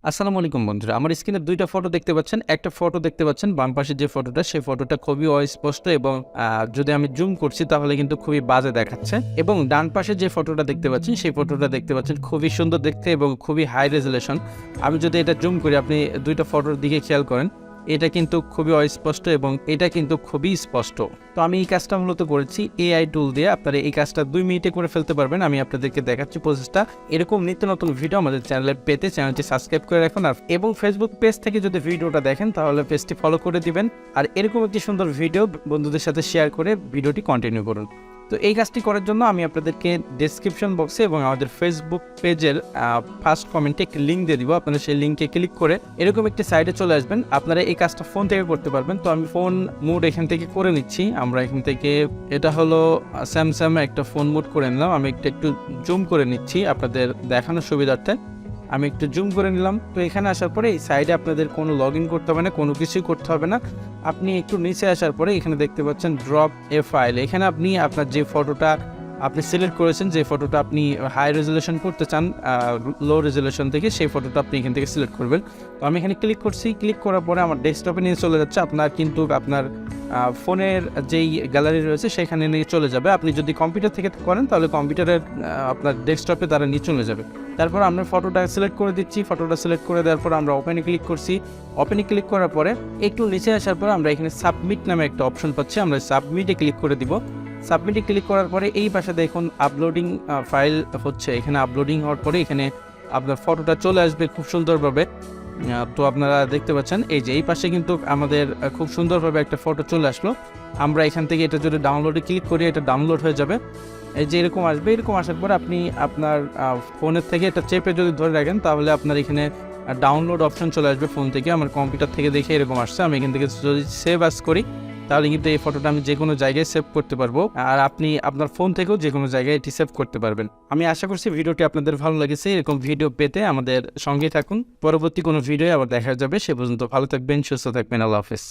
আসসালামু আলাইকুম বন্ধুরা, আমার স্ক্রিনে দুইটা ফটো দেখতে পাচ্ছেন। একটা ফটো দেখতে পাচ্ছেন বাম পাশে যে ফটোটা, সেই ফটোটা খুবই অস্পষ্ট এবং যদি আমি জুম করছি তাহলে কিন্তু খুবই বাজে দেখাচ্ছে। এবং ডান পাশে যে ফটোটা দেখতে পাচ্ছেন, সেই ফটোটা দেখতে পাচ্ছেন খুবই সুন্দর দেখতে এবং খুবই হাই রেজুলেশন। আমি যদি এটা জুম করি, আপনি দুইটা ফটোর দিকে খেয়াল করেন, এটা কিন্তু খুবই অস্পষ্ট এবং এটা কিন্তু খুবই স্পষ্ট। তো আমি এই কাজটা মূলত করেছি এআই টুল দিয়ে। আপনারা এই কাজটা 2 মিনিটে করে ফেলতে পারবেন। আমি আপনাদেরকে দেখাচ্ছি প্রসেসটা। এরকম নিত্য নতুন ভিডিও আমাদের চ্যানেলে পেতে চ্যানেলটি সাবস্ক্রাইব করে রাখুন, আর এবং ফেসবুক পেজ থেকে যদি ভিডিওটা দেখেন তাহলে পেজটি ফলো করে দিবেন। আর এরকম একটি সুন্দর ভিডিও বন্ধুদের সাথে শেয়ার করে ভিডিওটি কন্টিনিউ করুন। তো এই কাজটি করার জন্য আমি আপনাদেরকে ডেসক্রিপশন বক্সে এবং আমাদের ফেসবুক পেজের ফার্স্ট কমেন্টে একটি লিঙ্ক দিয়ে দিব। আপনারা সেই লিঙ্কে ক্লিক করে এরকম একটি সাইটে চলে আসবেন। আপনারা এই কাজটা ফোন থেকে করতে পারবেন। তো আমি ফোন মোড এখান থেকে করে নিচ্ছি। আমরা এখান থেকে, এটা হলো স্যামসাং একটা ফোন মোড করে নিলাম। আমি একটু জুম করে নিচ্ছি আপনাদের দেখানোর সুবিধার্থে। আমি একটু জুম করে নিলাম। তো এখানে আসার পরে এই সাইডে আপনাদের কোনো লগ ইন করতে হবে না, কোনো কিছুই করতে হবে না। আপনি একটু নিচে আসার পরে এখানে দেখতে পাচ্ছেন ড্রপ এ ফাইল। এখানে আপনি আপনার যে ফটোটা আপনি সিলেক্ট করেছেন, যে ফটোটা আপনি হাই রেজুলেশন করতে চান লো রেজুলেশন থেকে, সেই ফটোটা আপনি এখান থেকে সিলেক্ট করবেন। তো আমি এখানে ক্লিক করছি। ক্লিক করার পরে আমার ডেস্কটপে নিয়ে চলে যাচ্ছে। আপনার কিন্তু আপনার ফোনের যেই গ্যালারি রয়েছে সেখানে নিয়ে চলে যাবে। আপনি যদি কম্পিউটার থেকে করেন তাহলে কম্পিউটারের আপনার ডেস্কটপে তারা নিয়ে চলে যাবে। তারপর আমরা ফটোটা সিলেক্ট করে দিচ্ছি। ফটোটা সিলেক্ট করে দেওয়ার পর আমরা ওপেনে ক্লিক করছি। ওপেনে ক্লিক করার পরে একটু নিচে আসার পর আমরা এখানে সাবমিট নামে একটা অপশন পাচ্ছি। আমরা সাবমিটে ক্লিক করে দিব। সাবমিটে ক্লিক করার পরে এই পাশে দেখুন আপলোডিং ফাইল হচ্ছে। এখানে আপলোডিং হওয়ার পরে এখানে আপনার ফটোটা চলে আসবে খুব সুন্দরভাবে। তো আপনারা দেখতে পাচ্ছেন এই যে এই পাশে কিন্তু আমাদের খুব সুন্দরভাবে একটা ফটো চলে আসলো। আমরা এখান থেকে এটা যদি ডাউনলোডে ক্লিক করি, এটা ডাউনলোড হয়ে যাবে। এই যে এরকম আসবে। এরকম আসার পর আপনি আপনার ফোনের থেকে এটা চেপে যদি ধরে রাখেন তাহলে আপনার এখানে ডাউনলোড অপশন চলে আসবে ফোন থেকে। আমার কম্পিউটার থেকে দেখে এরকম আসছে। আমি এখান থেকে যদি সেভ আস করি তাহলে কিন্তু এই ফটোটা আমি যে কোনো জায়গায় সেভ করতে পারবো, আর আপনি আপনার ফোন থেকেও যে কোনো জায়গায় এটি সেভ করতে পারবেন। আমি আশা করছি ভিডিওটি আপনাদের ভালো লেগেছে। এরকম ভিডিও পেতে আমাদের সঙ্গে থাকুন। পরবর্তী কোনো ভিডিও আবার দেখা যাবে। সে পর্যন্ত ভালো থাকবেন, সুস্থ থাকবেন। আল্লাহ হাফেজ।